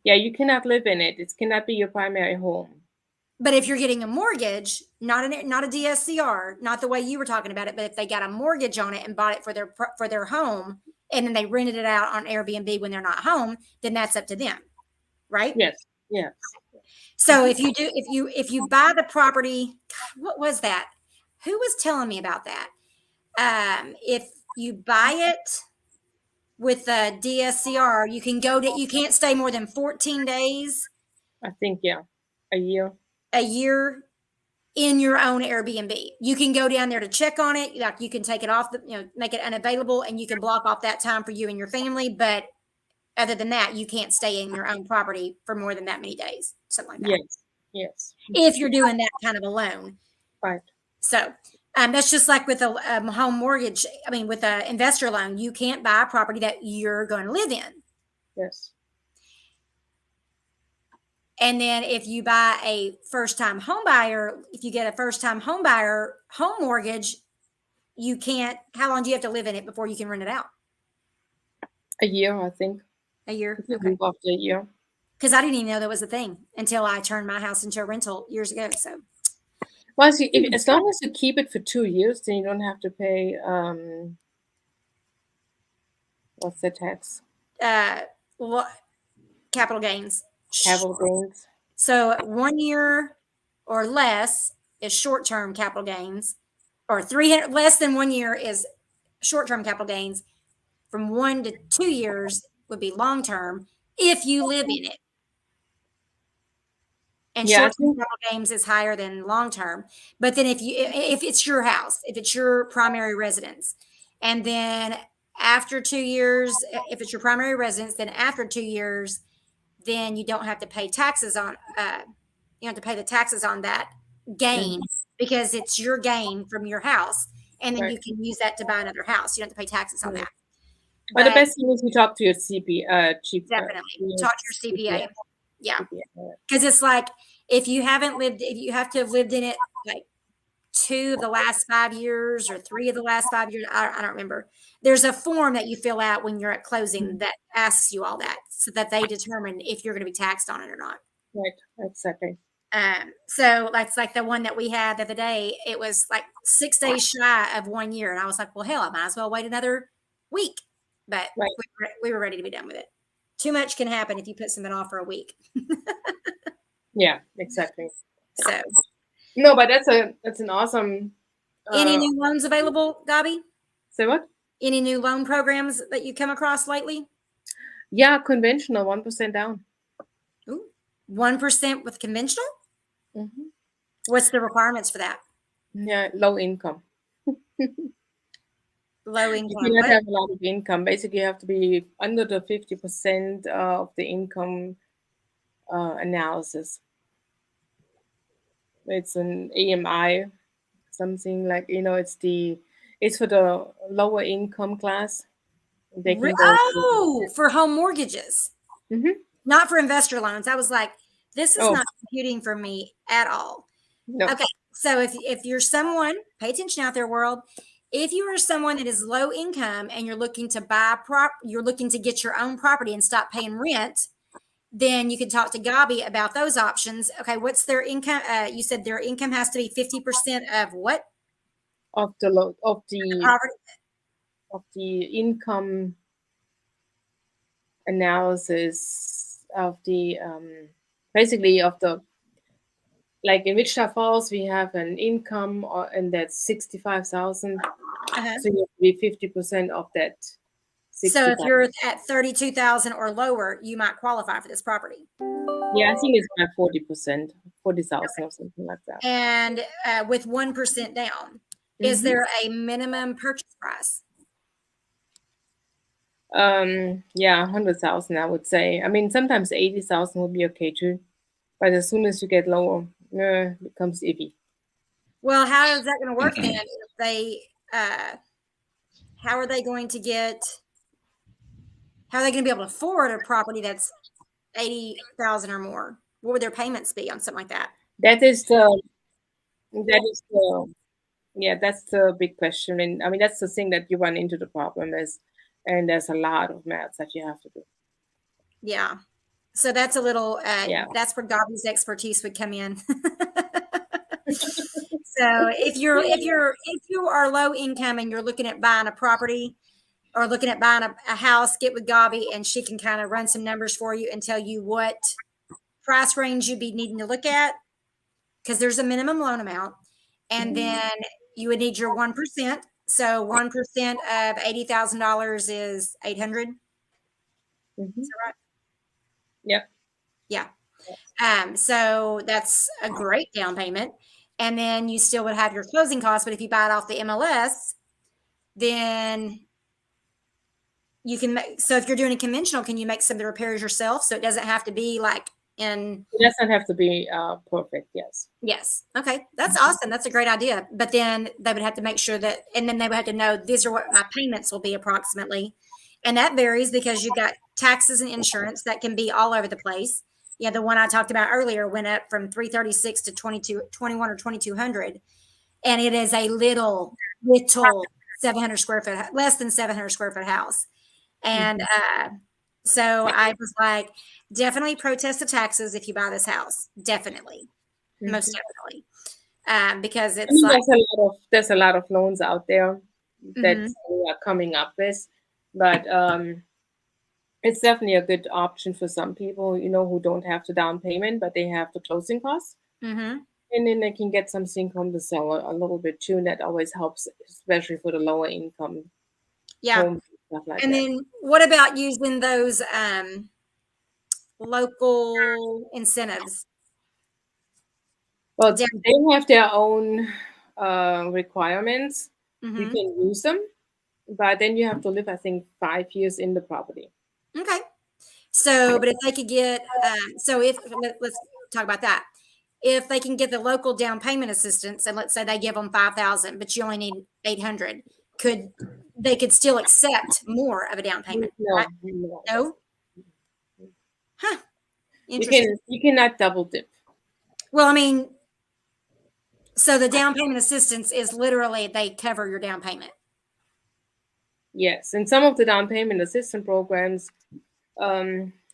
You cannot live in it. It cannot be your primary home. But if you're getting a mortgage, not a DSCR, not the way you were talking about it, but if they got a mortgage on it and bought it for their home, and then they rented it out on Airbnb when they're not home, then that's up to them, right? Yes. Yes. So if you buy the property, what was that? Who was telling me about that? If you buy it with a DSCR, you can't stay more than 14 days. I think, a year. A year in your own Airbnb. You can go down there to check on it. Like you can take it off, make it unavailable, and you can block off that time for you and your family. But other than that, you can't stay in your own property for more than that many days, something like that. Yes. If you're doing that kind of a loan. Right. So that's just like with a home mortgage. I mean, with an investor loan, you can't buy a property that you're going to live in. Yes. And then if you buy a first-time home buyer, if you get a first-time home buyer home mortgage, you can't. How long do you have to live in it before you can rent it out? A year, I think. A year. Okay. After a year. Because I didn't even know that was a thing until I turned my house into a rental years ago. So, well, as long as you keep it for 2 years, then you don't have to pay. What's the tax? Capital gains. Capital gains. So 1 year or less is short-term capital gains, or less than 1 year is short-term capital gains. From 1 to 2 years would be long-term if you live in it. And short-term capital gains is higher than long-term. But then if it's your house, if it's your primary residence, and then after 2 years, if it's your primary residence, then after 2 years, then you don't have to pay taxes on, you have to pay the taxes on that gain because it's your gain from your house. And then you can use that to buy another house. You don't have to pay taxes on that. But the best thing is you talk to your definitely talk to your CPA. Yeah. Because it's like, if you have to have lived in it like 2 of the last 5 years or 3 of the last 5 years, I don't remember. There's a form that you fill out when you're at closing that asks you all that so that they determine if you're going to be taxed on it or not. Right, exactly. So that's like the one that we had the other day. It was like 6 days shy of 1 year. And I was like, well, hell, I might as well wait another week. But we were ready to be done with it. Too much can happen if you put something off for a week. Yeah, exactly. So. No, but that's an awesome. Any new loans available, Gabi? Say what? Any new loan programs that you come across lately? Yeah, conventional, 1% down. Ooh, 1% with conventional? Mm-hmm. What's the requirements for that? Yeah, low income. Low income. You cannot have a lot of income. Basically, you have to be under the 50% of the income analysis. It's an AMI, something like, it's for the lower income class. They can for home mortgages. Mm-hmm. Not for investor loans. I was like, this is not computing for me at all. No. Okay. So if you're someone, pay attention out there, world. If you are someone that is low income and you're looking to you're looking to get your own property and stop paying rent, then you can talk to Gabi about those options. Okay, what's their income? You said their income has to be 50% of what? Of the income analysis of the basically of the like in Wichita Falls, we have an income, and that's 65,000. Uh-huh. So you have to be 50% of that. So if 65. you're at 32,000 or lower, you might qualify for this property. Yeah, I think it's about 40%, 40,000 or something like that. And with 1% down, is Mhm. there a minimum purchase price? Yeah, 100,000, I would say. I mean, sometimes 80,000 would be okay too, but as soon as you get lower, it becomes iffy. Well, how is that going to work then? If they, how are they going to get? How are they going to be able to afford a property that's 80,000 or more? What would their payments be on something like that? That is the yeah, that's the big question. And I mean, that's the thing that you run into the problem is, and there's a lot of maths that you have to do. Yeah. So that's a little, Yeah. that's where Gobby's expertise would come in. So if you are low income and you're looking at buying a property or looking at buying a house, get with Gobby and she can kind of run some numbers for you and tell you what price range you'd be needing to look at, because there's a minimum loan amount, and then you would need your 1%. So 1% of $80,000 is 800. Mhm. Is that right? Yep. Yeah. So that's a great down payment. And then you still would have your closing costs, but if you buy it off the MLS, then you can make, so if you're doing a conventional, can you make some of the repairs yourself? So it doesn't have to be like in. It doesn't have to be perfect, yes. Yes. Okay. That's awesome. That's a great idea. But then they would have to make sure that, and then they would have to know these are what my payments will be approximately. And that varies because you've got taxes and insurance that can be all over the place. Yeah. The one I talked about earlier went up from 336 to 21 or 2,200. And it is a little 700 square foot, less than 700 square foot house. And so I was like, definitely protest the taxes if you buy this house. Definitely. Most definitely. Because I it's mean, like, there's a lot of loans out there that Mhm. we are coming up with, but it's definitely a good option for some people, who don't have the down payment, but they have the closing costs. Mhm. And then they can get something from the seller a little bit too, and that always helps, especially for the lower income Yeah. homes and stuff like And that. then what about using those local incentives? Well, Yeah. they have their own requirements. You Mhm. can use them, but then you have to live, I think, 5 years in the property. Okay. So, but if they could get, so if let's talk about that. If they can get the local down payment assistance, and let's say they give them 5,000, but you only need 800, they could still accept more of a down payment, right? No. No? Huh. You Interesting. cannot double dip. Well, I mean, so the down payment assistance is literally they cover your down payment. Yes, and some of the down payment assistance programs,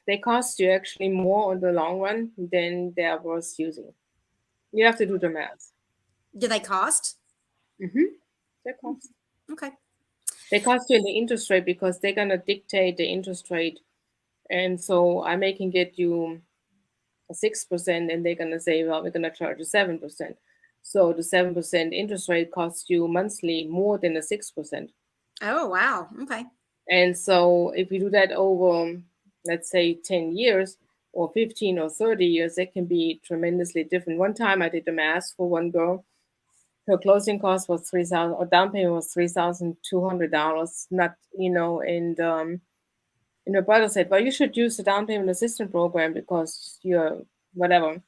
they cost you actually more on the long run than they are worth using. You have to do the math. Do they cost? They cost. Okay. They cost you in the interest rate because they're gonna dictate the interest rate, and so I may can get you a 6%, and they're gonna say, well, we're gonna charge you 7%. So the 7% interest rate costs you monthly more than the 6%. Oh, wow. Okay. And so if you do that over, let's say, 10 years or 15 or 30 years, it can be tremendously different. One time I did the math for one girl. Her closing cost was 3,000, or down payment was $3,200. Not, and her brother said, well, you should use the down payment assistance program because you're whatever.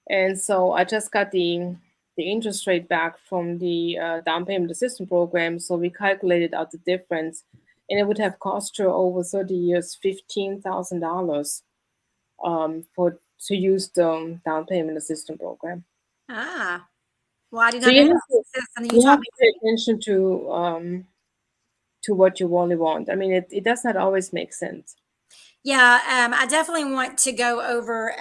And so I just got the interest rate back from the down payment assistance program. So we calculated out the difference, and it would have cost her over 30 years $15,000 for to use the down payment assistance program. Ah, well, I did So not know you that. have to That's something you you have taught to me. pay attention to what you really want. I mean, it does not always make sense. Yeah, I definitely want to go over,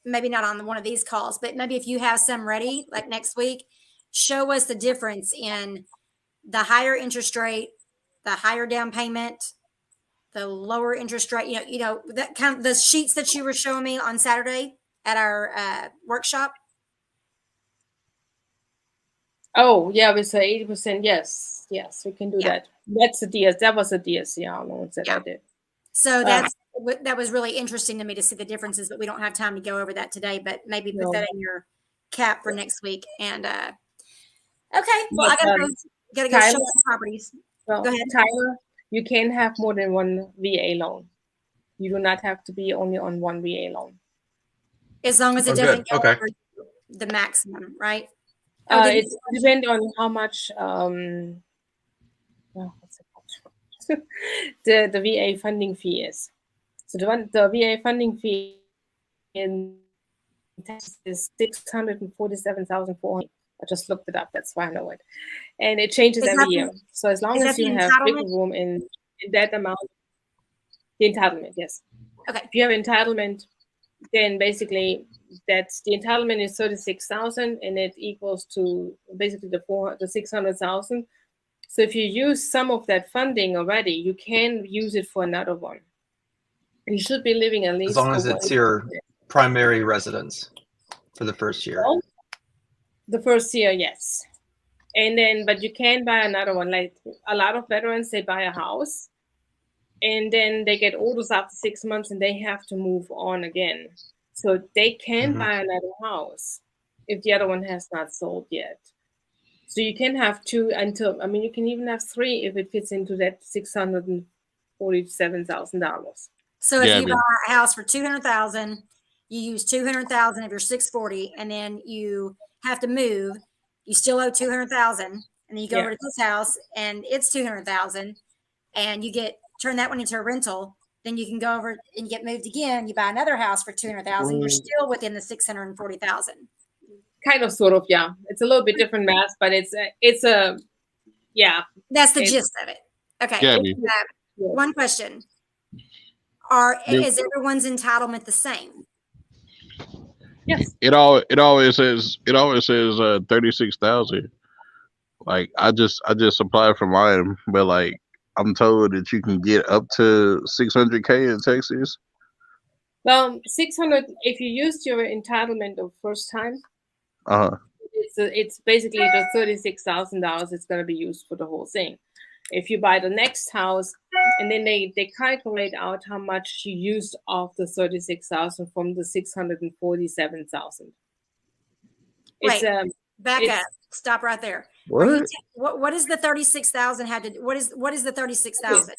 maybe not on one of these calls, but maybe if you have some ready, like next week, show us the difference in the higher interest rate, the higher down payment, the lower interest rate. That kind of the sheets that you were showing me on Saturday at our workshop? Oh, yeah, with the 80%, yes, we can do Yeah. that. That's a DS. That was a DSCR loan that I did. So that was really interesting to me to see the differences, but we don't have time to go over that today. But maybe put that in your cap for next week. And okay, well, I gotta go show some properties. Well, Go ahead, Tyler. You can have more than one VA loan. You do not have to be only on one VA loan. As long as it doesn't go over the maximum, right? It depends on how much what's it called? the VA funding fee is. So the VA funding fee in Texas is $647,400. I just looked it up. That's why I know it, and it changes every year. So as long as you have wiggle room in that amount, the entitlement, yes. Okay. If you have entitlement, then basically that's the entitlement is 36,000, and it equals to basically the 600,000. So if you use some of that funding already, you can use it for another one. You should be living at least as long as it's your primary residence for the first year. Well, the first year, yes. And then, but you can buy another one. Like a lot of veterans, they buy a house, and then they get orders after 6 months, and they have to move on again. So they can buy another house if the other one has not sold yet. So you can have two until, I mean, you can even have three if it fits into that $647,000. So if you buy a house for $200,000, you use $200,000 of your $640,000, and then you have to move, you still owe $200,000, and then you go over to this house and it's $200,000, and you turn that one into a rental. Then you can go over and you get moved again. You buy another house for $200,000. You're still within the $640,000. Kind of, sort of, yeah. It's a little bit different math, but it's a yeah. That's the gist of it. Okay. One question: is everyone's entitlement the same? Yes. It always says 36,000. Like I just applied for mine, but like I'm told that you can get up to 600K in Texas. Well, 600 if you used your entitlement the first time. It's basically the $36,000. It's going to be used for the whole thing. If you buy the next house, and then they calculate out how much you used of the 36,000 from the 647,000. Wait, back up. Stop right there. What is the 36,000 had to? What is the 36,000?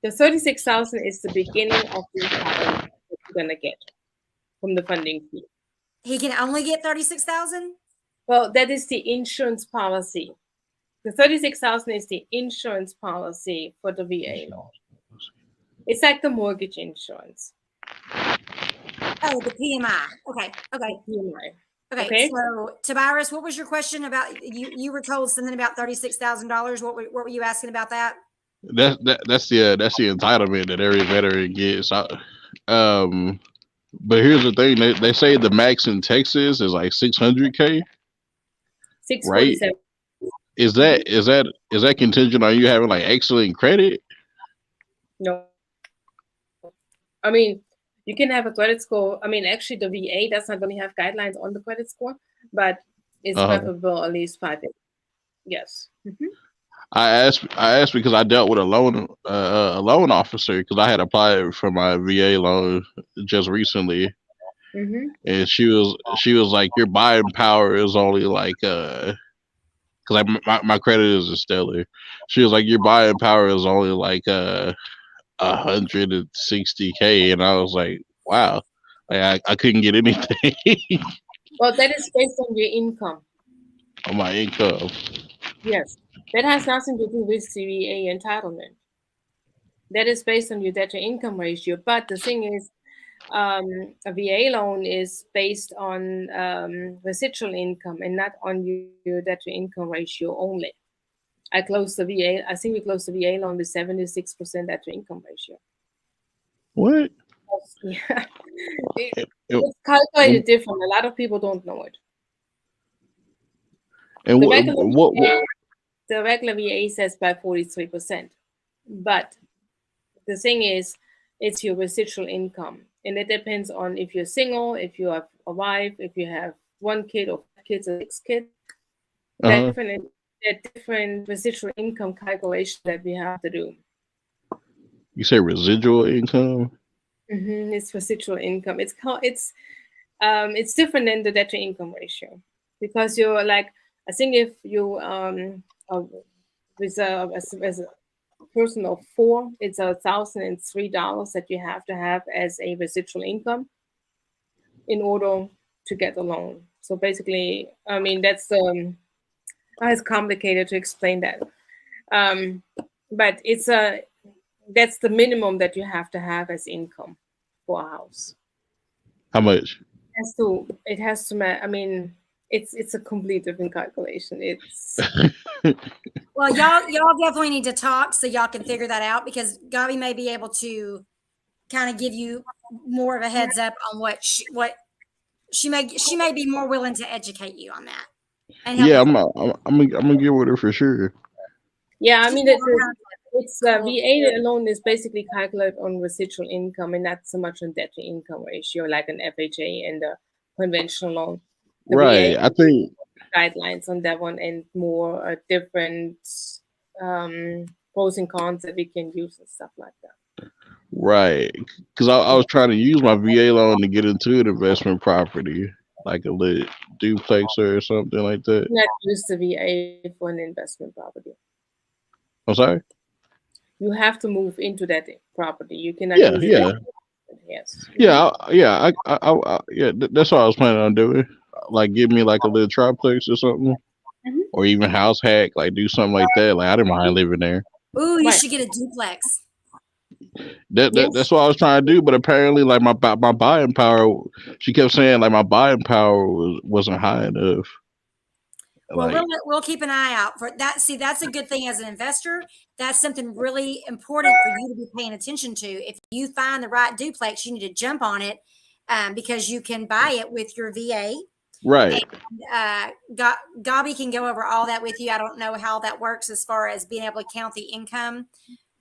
The 36,000 is the beginning of the entitlement that you're going to get from the funding fee. He can only get 36,000? Well, that is the insurance policy. The 36,000 is the insurance policy for the VA loan. It's like the mortgage insurance. Oh, the PMI. Okay. PMI. Okay. So, Tobias, what was your question about? You were told something about $36,000. What were you asking about that? That's the entitlement that every veteran gets. But here's the thing: they say the max in Texas is like 600K. 647. Right? Is that contingent on you having like excellent credit? No. I mean, you can have a credit score. I mean, actually, the VA does not really have guidelines on the credit score, but it's preferable at least 580. Yes. I asked because I dealt with a loan officer because I had applied for my VA loan just recently, and she was like, your buying power is only like because my credit is stellar. She was like, your buying power is only like 160K, and I was like, wow, like I couldn't get anything. Well, that is based on your income. On my income. Yes, that has nothing to do with the VA entitlement. That is based on your debt to income ratio. But the thing is, a VA loan is based on residual income and not on your debt to income ratio only. I think we closed the VA loan with 76% debt to income ratio. What? Yeah. It's calculated different. A lot of people don't know it. And the regular VA says by 43%. But the thing is, it's your residual income. And it depends on if you're single, if you have a wife, if you have 1 kid or 5 kids or 6 kids. Uh-huh. Different residual income calculation that we have to do. You say residual income? It's residual income. It's different than the debt to income ratio, because you're like, I think if you reserve as a person of 4, it's $1,003 that you have to have as a residual income in order to get a loan. So basically, I mean, that's it's complicated to explain that, but that's the minimum that you have to have as income for a house. How much? It has to. I mean, it's a complete different calculation. It's Well, y'all definitely need to talk so y'all can figure that out, because Gabi may be able to kind of give you more of a heads up on what she may be more willing to educate you on that. And help Yeah, you. I'm gonna get with her for sure. yeah. I mean, it's VA alone is basically calculated on residual income and not so much on debt to income ratio like an FHA and a conventional loan. The Right. VA I think guidelines on that one, and more different pros and cons that we can use and stuff like that. right. Because I was trying to use my VA loan to get into an investment property, like a lit duplex or something like that. Not use the VA for an investment property. I'm sorry? You have to move into that property. You cannot Yeah, use it. yeah. Yes. Yeah, that's what I was planning on doing. Like, give me like a little triplex or something, Mhm. or even house hack, like do something like that. Like, I didn't mind living there. Ooh, you Right. should get a duplex. Yes. That's what I was trying to do, but apparently, like my buying power, she kept saying like my buying power wasn't high enough. Well, Like, we'll keep an eye out for that. See, that's a good thing as an investor. That's something really important for you to be paying attention to. If you find the right duplex, you need to jump on it, because you can buy it with your VA. right, Gabi can go over all that with you. I don't know how that works as far as being able to count the income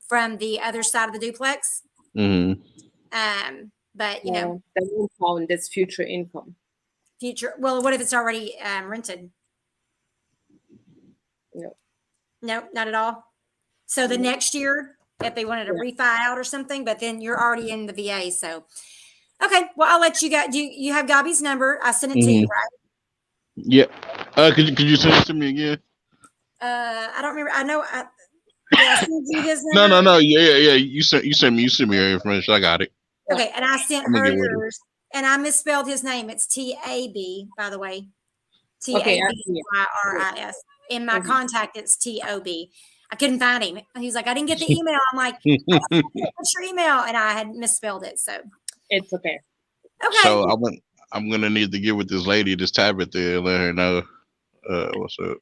from the other side of the duplex. hmm But you know, that won't count. That's future income. future. Well, what if it's already rented? No. No, not at all. So the next year, if they wanted to refi out or something, but then you're already in the VA. So, okay. Well, I'll let you guys. Do you have Gabi's number? I sent it to you, right? Yeah. Could you send it to me again? I don't remember. I know. Did I send you his number? No. Yeah. You sent me your information. I got it. Okay, and I sent I'm gonna her get with her. yours, and I misspelled his name. It's TAB, by the way. Okay, I see it. TABYRIS. In my contact, it's TOB. I couldn't find him. And he's like, I didn't get the email. I'm like, what's your email? And I had misspelled it. So It's okay. okay. So I'm gonna need to get with this lady, this Tabitha, and let her know what's up.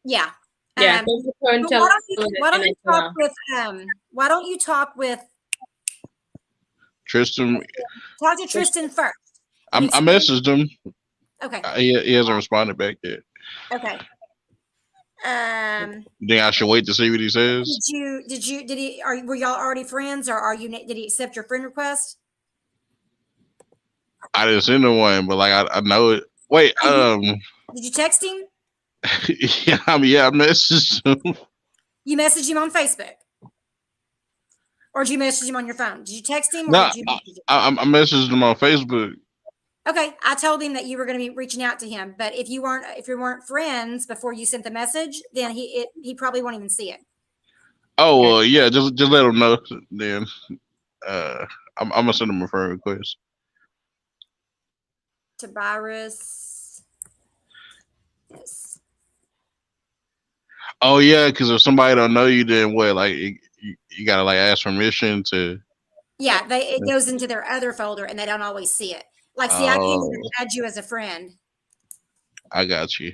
Yeah. Yeah. Why don't you talk with Tristan? Talk to Tristan first. I messaged him. Okay. He hasn't responded back yet. Okay. Then I should wait to see what he says. Were y'all already friends, or did he accept your friend request? I didn't send him one, but like I know it. Wait, did you text him? yeah, I messaged him. You messaged him on Facebook, or did you message him on your phone? Did you text him? Or No, did you message him? I messaged him on Facebook. Okay, I told him that you were going to be reaching out to him, but if you weren't friends before you sent the message, then he probably won't even see it. Oh well, yeah, just let him know. Then I'm gonna send him a friend request. Tobias. Yes. Oh yeah, because if somebody don't know you, then what? Like you gotta like ask permission to. Yeah, it goes into their other folder, and they don't always see it. Like, see, I can't even add you as a friend. I got you.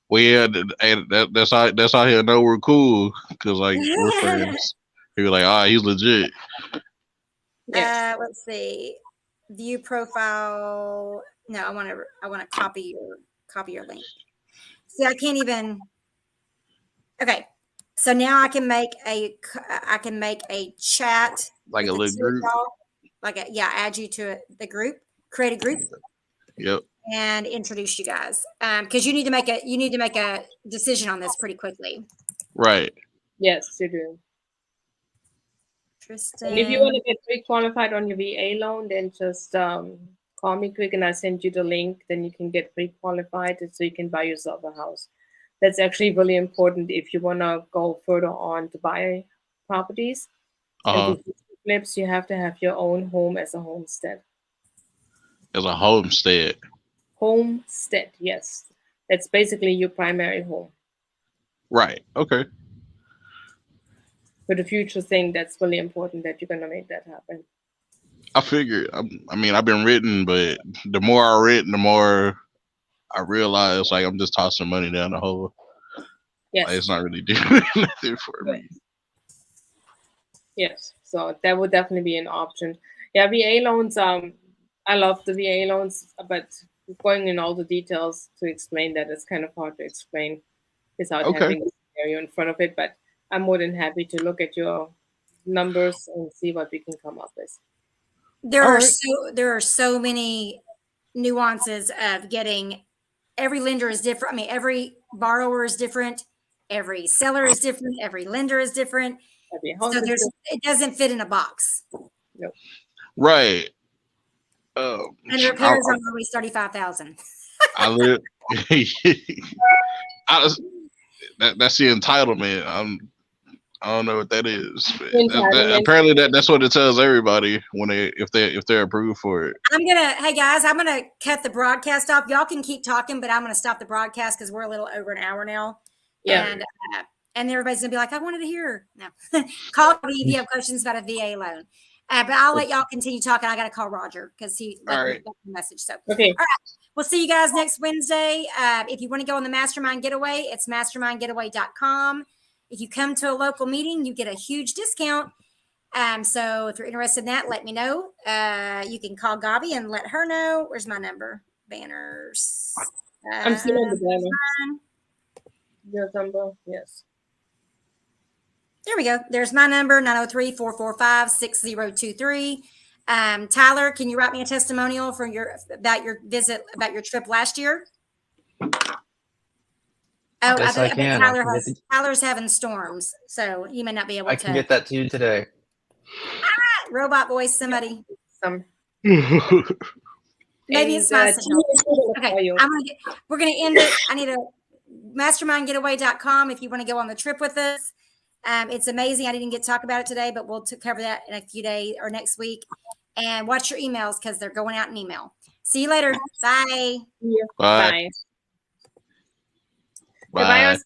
Well, yeah, that's how he'll know we're cool, because like we're friends. He'll be like, he's legit. Let's see. View profile. No, I want to copy your link. See, I can't even. Okay, so now I can make a chat like a little group. add you to the group, create a group, Yep. and introduce you guys. Because you need to make a decision on this pretty quickly. Right. Yes, you do. Tristan. And if you want to get pre-qualified on your VA loan, then just call me quick and I send you the link. Then you can get pre-qualified so you can buy yourself a house. That's actually really important if you want to go further on to buy properties. And to do flips, you have to have your own home as a homestead. As a homestead. Homestead, yes. That's basically your primary home. Right. Okay. For the future thing, that's really important that you're going to make that happen. I figured. I mean, I've been written, but the more I read, the more I realize like I'm just tossing money down the hole. Yes. Like, it's not really doing nothing for me. Yes. So that would definitely be an option. Yeah, VA loans. I love the VA loans, but going in all the details to explain that is kind of hard to explain without having a scenario in front of it. But I'm more than happy to look at your numbers and see what we can come up with. There are so many nuances of getting. Every lender is different. I mean, every borrower is different. Every seller is different. Every lender is different. So it doesn't fit in a box. Nope. Right. And repairs are always $35,000. I live. That's the entitlement. I don't know what that is. Apparently, that's what it tells everybody if they're approved for it. Hey guys, I'm gonna cut the broadcast off. Y'all can keep talking, but I'm gonna stop the broadcast because we're a little over an hour now. Yeah. And everybody's gonna be like, I wanted to hear. No, call me if you have questions about a VA loan. But I'll let y'all continue talking. I got to call Roger because he left the message. So, okay. All right. We'll see you guys next Wednesday. If you want to go on the Mastermind Getaway, it's mastermindgetaway.com. If you come to a local meeting, you get a huge discount. So if you're interested in that, let me know. You can call Gabi and let her know. Where's my number? Banners. I'm still on the banner. Your number, yes. There we go. There's my number, 903-445-6023. Tyler, can you write me a testimonial for about your trip last year? Oh, yes, I can. Tyler's having storms, so he may not be able to. I can get that to you today. Robot voice, somebody. Maybe it's my signal. Okay, we're gonna end it. I need a mastermindgetaway.com if you want to go on the trip with us. It's amazing. I didn't get to talk about it today, but we'll cover that in a few days or next week. And watch your emails because they're going out in email. See you later. Bye. Bye. Bye.